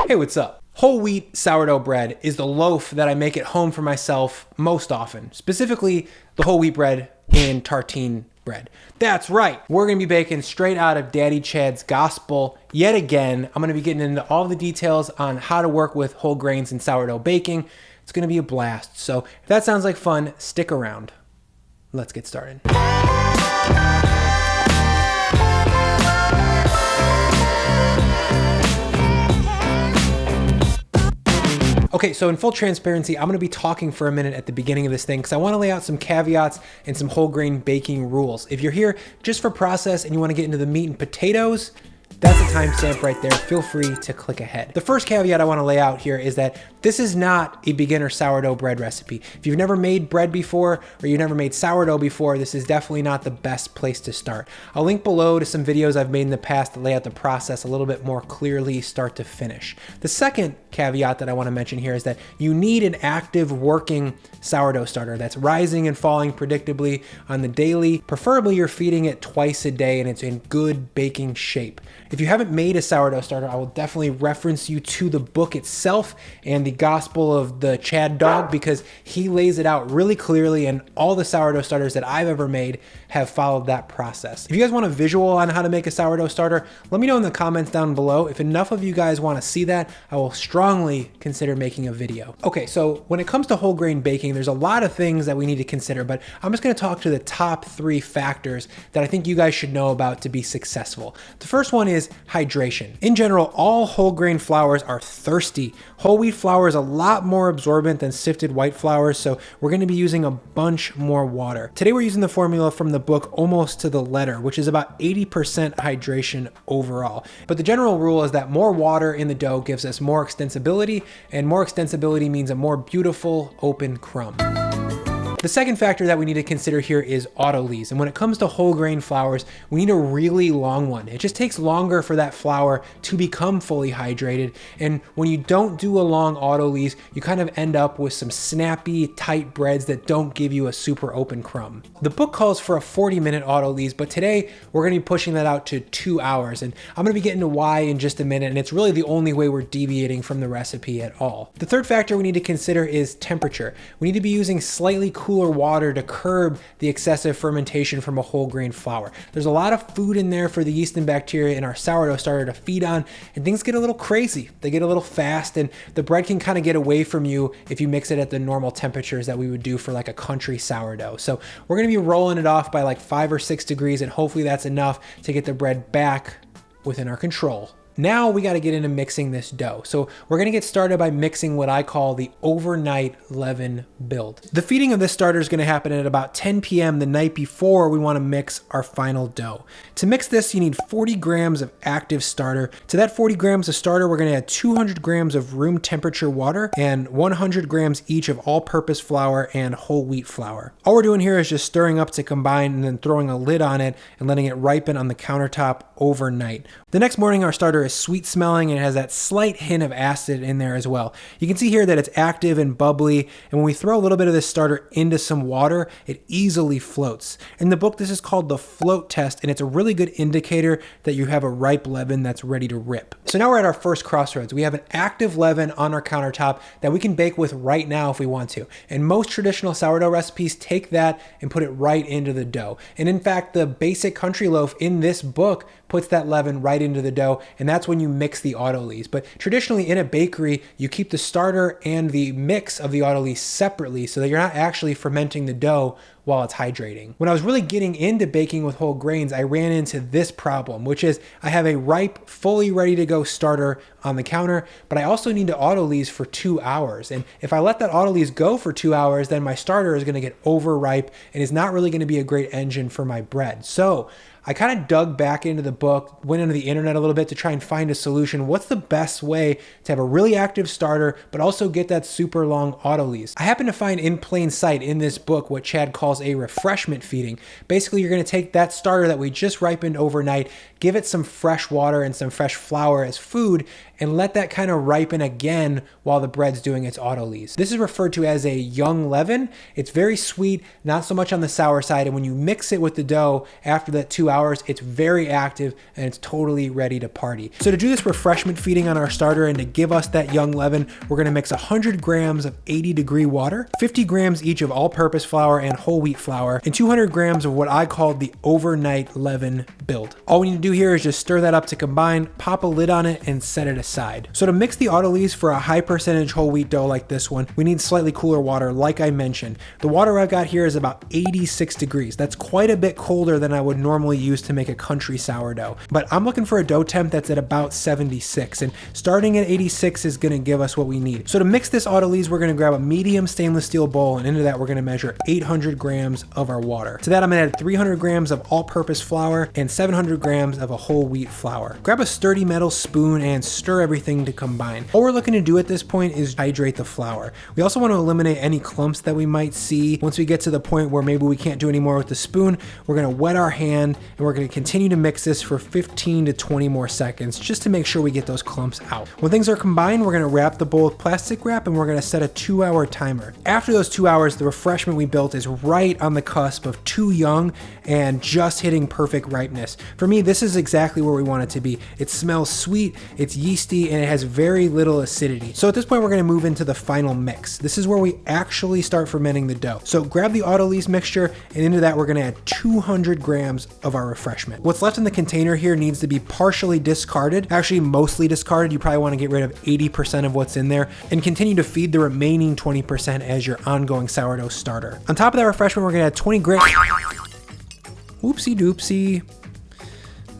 Hey, what's up? Whole wheat sourdough bread is the loaf that I make at home for myself most often, specifically the whole wheat bread in Tartine bread. That's right, we're gonna be baking straight out of Daddy Chad's gospel yet again. I'm gonna be getting into all the details on how to work with whole grains in sourdough baking. It's gonna be a blast. So if that sounds like fun, stick around. Let's get started. Okay, so in full transparency, I'm gonna be talking for a minute at the beginning of this thing because I wanna lay out some caveats and some whole grain baking rules. If you're here just for process and you wanna get into the meat and potatoes, that's a timestamp right there. Feel free to click ahead. The first caveat I wanna lay out here is that this is not a beginner sourdough bread recipe. If you've never made bread before or you've never made sourdough before, this is definitely not the best place to start. I'll link below to some videos I've made in the past that lay out the process a little bit more clearly start to finish. The second caveat that I wanna mention here is that you need an active working sourdough starter that's rising and falling predictably on the daily. Preferably you're feeding it twice a day and it's in good baking shape. If you haven't made a sourdough starter, I will definitely reference you to the book itself and the Gospel of the Chad dog because he lays it out really clearly, and all the sourdough starters that I've ever made have followed that process. If you guys want a visual on how to make a sourdough starter, let me know in the comments down below. If enough of you guys want to see that, I will strongly consider making a video. Okay, so when it comes to whole grain baking, there's a lot of things that we need to consider, but I'm just going to talk to the top 3 factors that I think you guys should know about to be successful. The first one is hydration. In general, all whole grain flours are thirsty. Whole wheat flour is a lot more absorbent than sifted white flours, so we're going to be using a bunch more water. Today we're using the formula from the book almost to the letter, which is about 80% hydration overall. But the general rule is that more water in the dough gives us more extensibility, and more extensibility means a more beautiful open crumb. The second factor that we need to consider here is Autolyse. And when it comes to whole grain flours, we need a really long one. It just takes longer for that flour to become fully hydrated. And when you don't do a long Autolyse, you kind of end up with some snappy, tight breads that don't give you a super open crumb. The book calls for a 40-minute Autolyse, but today we're gonna be pushing that out to 2 hours. And I'm gonna be getting to why in just a minute, and it's really the only way we're deviating from the recipe at all. The third factor we need to consider is temperature. We need to be using slightly cooler water to curb the excessive fermentation from a whole grain flour. There's a lot of food in there for the yeast and bacteria in our sourdough starter to feed on, and things get a little crazy. They get a little fast, and the bread can kind of get away from you if you mix it at the normal temperatures that we would do for like a country sourdough. So we're gonna be rolling it off by like 5 or 6 degrees, and hopefully that's enough to get the bread back within our control. Now we got to get into mixing this dough. So we're going to get started by mixing what I call the overnight leaven build. The feeding of this starter is going to happen at about 10 p.m. the night before we want to mix our final dough. To mix this, you need 40 grams of active starter. To that 40 grams of starter, we're going to add 200 grams of room temperature water and 100 grams each of all-purpose flour and whole wheat flour. All we're doing here is just stirring up to combine and then throwing a lid on it and letting it ripen on the countertop overnight. The next morning, our starter is sweet smelling and it has that slight hint of acid in there as well. You can see here that it's active and bubbly, and when we throw a little bit of this starter into some water, it easily floats. In the book, this is called the float test, and it's a really good indicator that you have a ripe leaven that's ready to rip. So now we're at our first crossroads. We have an active leaven on our countertop that we can bake with right now if we want to. And most traditional sourdough recipes take that and put it right into the dough. And in fact, the basic country loaf in this book puts that leaven right into the dough, and that's when you mix the Autolyse. But traditionally in a bakery, you keep the starter and the mix of the Autolyse separately so that you're not actually fermenting the dough while it's hydrating. When I was really getting into baking with whole grains, I ran into this problem, which is I have a ripe, fully ready to go starter on the counter, but I also need to Autolyse for 2 hours. And if I let that Autolyse go for 2 hours, then my starter is gonna get overripe and is not really gonna be a great engine for my bread. So I kind of dug back into the book, went into the internet a little bit to try and find a solution. What's the best way to have a really active starter, but also get that super long Autolyse? I happen to find in plain sight in this book what Chad calls a refreshment feeding. Basically, you're gonna take that starter that we just ripened overnight, give it some fresh water and some fresh flour as food, and let that kind of ripen again while the bread's doing its autolyse. This is referred to as a young leaven. It's very sweet, not so much on the sour side, and when you mix it with the dough after that 2 hours, it's very active and it's totally ready to party. So to do this refreshment feeding on our starter and to give us that young leaven, we're gonna mix 100 grams of 80-degree water, 50 grams each of all-purpose flour and whole wheat flour, and 200 grams of what I call the overnight leaven build. All we need to do here is just stir that up to combine, pop a lid on it, and set it aside. So to mix the autolyse for a high percentage whole wheat dough like this one, we need slightly cooler water like I mentioned. The water I've got here is about 86 degrees. That's quite a bit colder than I would normally use to make a country sourdough. But I'm looking for a dough temp that's at about 76, and starting at 86 is gonna give us what we need. So to mix this autolyse, we're gonna grab a medium stainless steel bowl, and into that we're gonna measure 800 grams of our water. To that I'm gonna add 300 grams of all-purpose flour and 700 grams of a whole wheat flour. Grab a sturdy metal spoon and stir everything to combine. All we're looking to do at this point is hydrate the flour. We also want to eliminate any clumps that we might see. Once we get to the point where maybe we can't do any more with the spoon, we're gonna wet our hand and we're gonna continue to mix this for 15 to 20 more seconds just to make sure we get those clumps out. When things are combined, we're gonna wrap the bowl with plastic wrap and we're gonna set a 2-hour timer. After those 2 hours, the refreshment we built is right on the cusp of too young and just hitting perfect ripeness. For me, this is exactly where we want it to be. It smells sweet, it's yeasty, and it has very little acidity. So at this point, we're gonna move into the final mix. This is where we actually start fermenting the dough. So grab the autolyse mixture, and into that, we're gonna add 200 grams of our refreshment. What's left in the container here needs to be partially discarded, actually mostly discarded. You probably wanna get rid of 80% of what's in there, and continue to feed the remaining 20% as your ongoing sourdough starter. On top of that refreshment, we're gonna add 20 grams. Oopsie doopsie.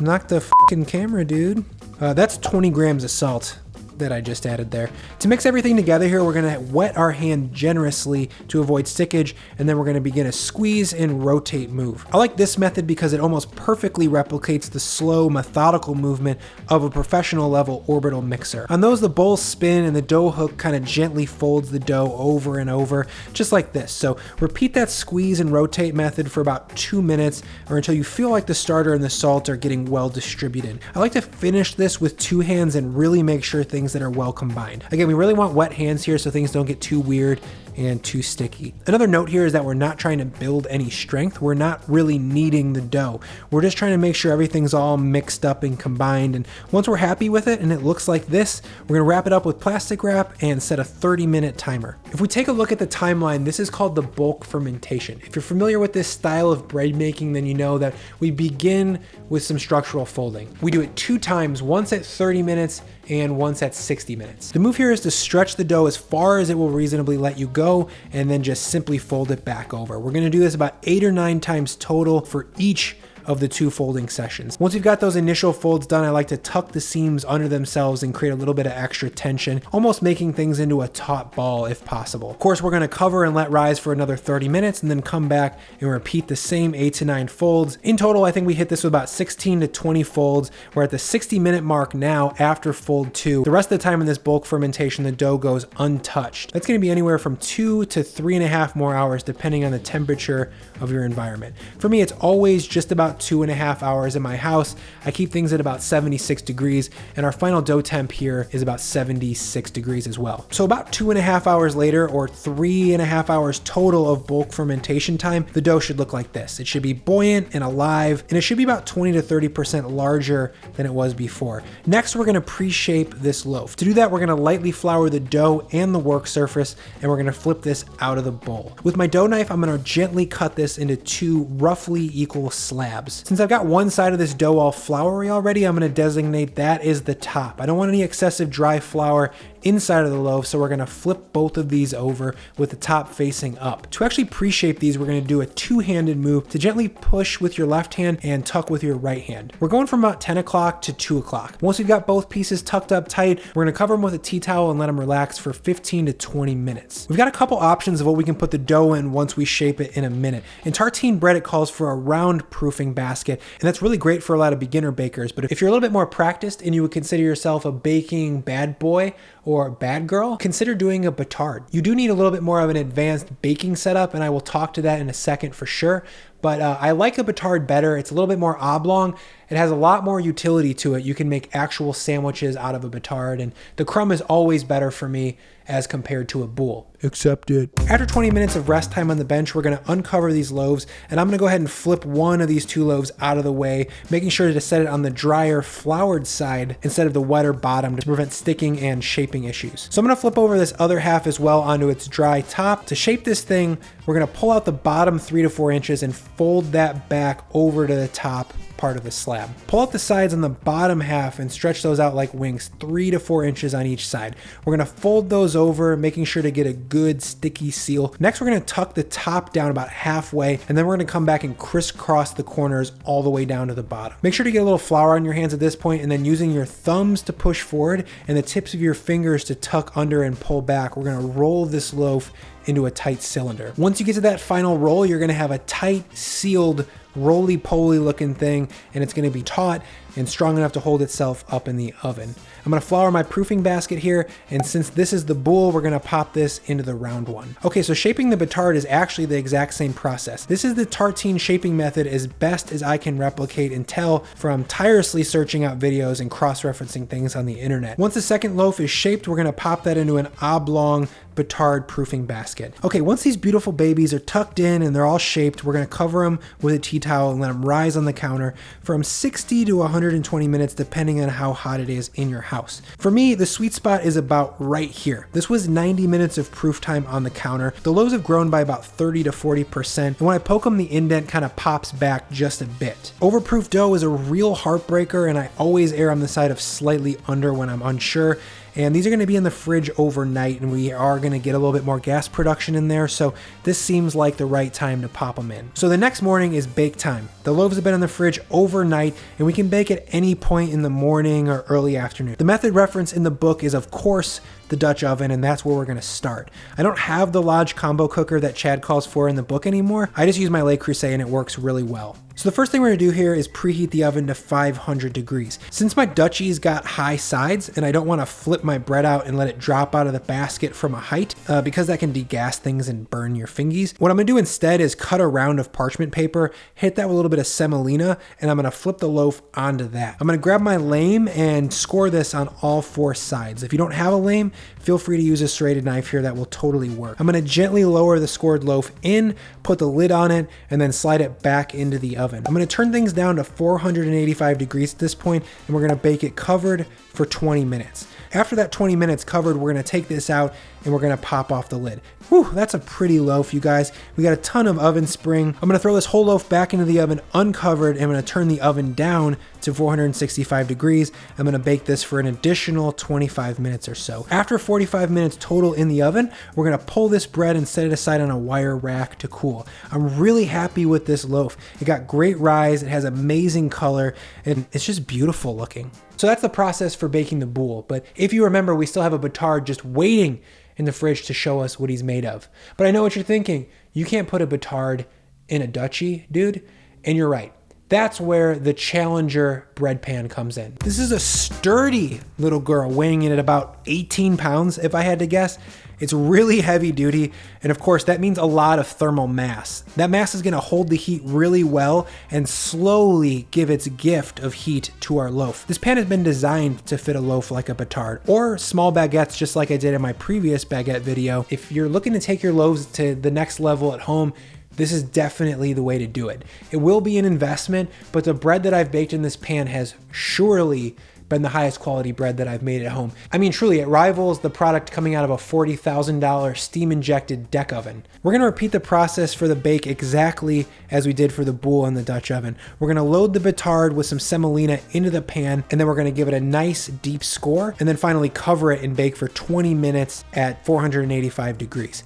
Knocked the fucking camera, dude. That's 20 grams of salt that I just added there. To mix everything together here, we're gonna wet our hand generously to avoid stickage, and then we're gonna begin a squeeze and rotate move. I like this method because it almost perfectly replicates the slow, methodical movement of a professional level orbital mixer. On those, the bowls spin and the dough hook kind of gently folds the dough over and over, just like this. So repeat that squeeze and rotate method for about 2 minutes or until you feel like the starter and the salt are getting well distributed. I like to finish this with 2 hands and really make sure things that are well combined. Again, we really want wet hands here so things don't get too weird and too sticky. Another note here is that we're not trying to build any strength. We're not really kneading the dough. We're just trying to make sure everything's all mixed up and combined. And once we're happy with it and it looks like this, we're gonna wrap it up with plastic wrap and set a 30-minute timer. If we take a look at the timeline, this is called the bulk fermentation. If you're familiar with this style of bread making, then you know that we begin with some structural folding. We do it 2 times, once at 30 minutes and once at 60 minutes. The move here is to stretch the dough as far as it will reasonably let you go and then just simply fold it back over. We're gonna do this about 8 or 9 times total for each of the 2 folding sessions. Once we've got those initial folds done, I like to tuck the seams under themselves and create a little bit of extra tension, almost making things into a taut ball if possible. Of course, we're gonna cover and let rise for another 30 minutes and then come back and repeat the same 8 to 9 folds. In total, I think we hit this with about 16 to 20 folds. We're at the 60-minute mark now after fold 2. The rest of the time in this bulk fermentation, the dough goes untouched. That's gonna be anywhere from 2 to 3.5 more hours, depending on the temperature of your environment. For me, it's always just about 2.5 hours in my house. I keep things at about 76 degrees, and our final dough temp here is about 76 degrees as well. So about 2.5 hours later, or 3.5 hours total of bulk fermentation time, the dough should look like this. It should be buoyant and alive, and it should be about 20 to 30% larger than it was before. Next, we're gonna pre-shape this loaf. To do that, we're gonna lightly flour the dough and the work surface, and we're gonna flip this out of the bowl. With my dough knife, I'm gonna gently cut this into 2 roughly equal slabs. Since I've got one side of this dough all floury already, I'm gonna designate that as the top. I don't want any excessive dry flour inside of the loaf, so we're gonna flip both of these over with the top facing up. To actually pre-shape these, we're gonna do a 2-handed move to gently push with your left hand and tuck with your right hand. We're going from about 10 o'clock to 2 o'clock. Once we've got both pieces tucked up tight, we're gonna cover them with a tea towel and let them relax for 15 to 20 minutes. We've got a couple options of what we can put the dough in once we shape it in a minute. In tartine bread, it calls for a round proofing basket, and that's really great for a lot of beginner bakers. But if you're a little bit more practiced and you would consider yourself a baking bad boy or bad girl, consider doing a Batard. You do need a little bit more of an advanced baking setup, and I will talk to that in a second for sure. But I like a Batard better. It's a little bit more oblong, It has a lot more utility to it. You can make actual sandwiches out of a Batard, and the crumb is always better for me as compared to a Boule. Accepted. After 20 minutes of rest time on the bench, we're gonna uncover these loaves, and I'm gonna go ahead and flip one of these 2 loaves out of the way, making sure to set it on the drier, floured side instead of the wetter bottom to prevent sticking and shaping issues. So I'm gonna flip over this other half as well onto its dry top. To shape this thing, we're gonna pull out the bottom 3 to 4 inches and fold that back over to the top part of the slab. Pull out the sides on the bottom half and stretch those out like wings, 3 to 4 inches on each side. We're gonna fold those over, making sure to get a good sticky seal. Next, we're gonna tuck the top down about halfway, and then we're gonna come back and crisscross the corners all the way down to the bottom. Make sure to get a little flour on your hands at this point, and then using your thumbs to push forward and the tips of your fingers to tuck under and pull back, we're gonna roll this loaf into a tight cylinder. Once you get to that final roll, you're gonna have a tight, sealed, roly-poly looking thing, and it's gonna be taut and strong enough to hold itself up in the oven. I'm gonna flour my proofing basket here, and since this is the Boule, we're gonna pop this into the round one. Okay, so shaping the Batard is actually the exact same process. This is the Tartine shaping method as best as I can replicate and tell from tirelessly searching out videos and cross-referencing things on the internet. Once the second loaf is shaped, we're gonna pop that into an oblong Batard proofing basket. Okay, once these beautiful babies are tucked in and they're all shaped, we're gonna cover them with a tea towel and let them rise on the counter from 60 to 120 minutes, depending on how hot it is in your house. For me, the sweet spot is about right here. This was 90 minutes of proof time on the counter. The loaves have grown by about 30 to 40%, and when I poke them, the indent kind of pops back just a bit. Overproof dough is a real heartbreaker, and I always err on the side of slightly under when I'm unsure. And these are gonna be in the fridge overnight, and we are gonna get a little bit more gas production in there, so this seems like the right time to pop them in. So the next morning is bake time. The loaves have been in the fridge overnight, and we can bake at any point in the morning or early afternoon. The method reference in the book is, of course, the Dutch oven, and that's where we're gonna start. I don't have the Lodge combo cooker that Chad calls for in the book anymore. I just use my Le Creuset, and it works really well. So the first thing we're gonna do here is preheat the oven to 500 degrees. Since my Dutchies got high sides and I don't wanna flip my bread out and let it drop out of the basket from a height, because that can degas things and burn your fingies, what I'm gonna do instead is cut a round of parchment paper, hit that with a little bit of semolina, and I'm gonna flip the loaf onto that. I'm gonna grab my lame and score this on all 4 sides. If you don't have a lame, feel free to use a serrated knife here, that will totally work. I'm gonna gently lower the scored loaf in, put the lid on it, and then slide it back into the oven. I'm gonna turn things down to 485 degrees at this point, and we're gonna bake it covered for 20 minutes. After that 20 minutes covered, we're gonna take this out and we're gonna pop off the lid. Whew, that's a pretty loaf, you guys. We got a ton of oven spring. I'm gonna throw this whole loaf back into the oven uncovered, and I'm gonna turn the oven down to 465 degrees. I'm gonna bake this for an additional 25 minutes or so. After 45 minutes total in the oven, we're gonna pull this bread and set it aside on a wire rack to cool. I'm really happy with this loaf. It got great rise, it has amazing color, and it's just beautiful looking. So that's the process for baking the Boule, but if you remember, we still have a Batard just waiting in the fridge to show us what he's made of. But I know what you're thinking. You can't put a Batard in a Dutchie, dude. And you're right. That's where the Challenger bread pan comes in. This is a sturdy little girl weighing in at about 18 pounds, if I had to guess. It's really heavy duty, and of course that means a lot of thermal mass. That mass is gonna hold the heat really well and slowly give its gift of heat to our loaf. This pan has been designed to fit a loaf like a Batard, or small baguettes just like I did in my previous baguette video. If you're looking to take your loaves to the next level at home, this is definitely the way to do it. It will be an investment, but the bread that I've baked in this pan has surely been the highest quality bread that I've made at home. I mean, truly, it rivals the product coming out of a $40,000 steam-injected deck oven. We're gonna repeat the process for the bake exactly as we did for the Boule in the Dutch oven. We're gonna load the Batard with some semolina into the pan, and then we're gonna give it a nice deep score, and then finally cover it and bake for 20 minutes at 485 degrees.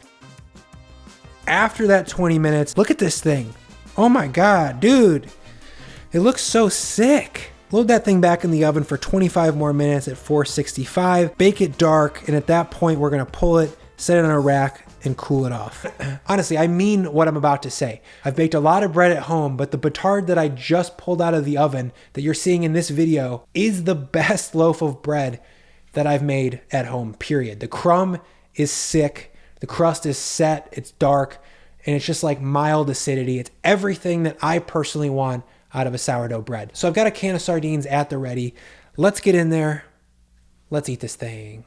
After that 20 minutes, look at this thing. Oh my God, dude. It looks so sick. Load that thing back in the oven for 25 more minutes at 465, bake it dark, and at that point we're gonna pull it, set it on a rack, and cool it off. Honestly, I mean what I'm about to say. I've baked a lot of bread at home, but the Batard that I just pulled out of the oven that you're seeing in this video is the best loaf of bread that I've made at home, period. The crumb is sick, the crust is set, it's dark, and it's just like mild acidity. It's everything that I personally want out of a sourdough bread. So I've got a can of sardines at the ready. Let's get in there. Let's eat this thing.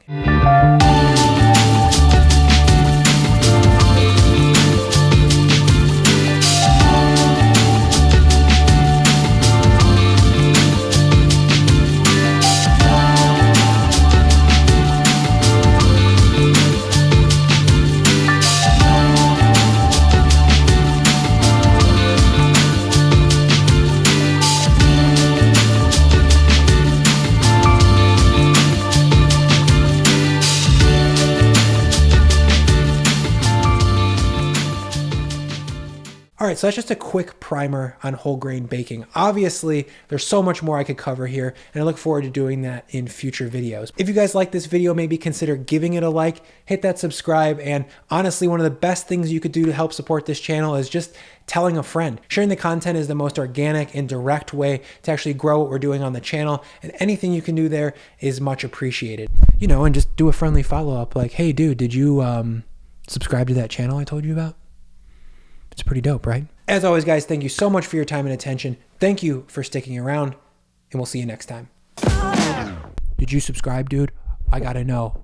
All right, so that's just a quick primer on whole grain baking. Obviously, there's so much more I could cover here, and I look forward to doing that in future videos. If you guys like this video, maybe consider giving it a like, hit that subscribe, and honestly, one of the best things you could do to help support this channel is just telling a friend. Sharing the content is the most organic and direct way to actually grow what we're doing on the channel, and anything you can do there is much appreciated. You know, and just do a friendly follow-up like, hey dude, did you subscribe to that channel I told you about? It's pretty dope, right? As always, guys, thank you so much for your time and attention. Thank you for sticking around, and we'll see you next time. Did you subscribe, dude? I gotta know.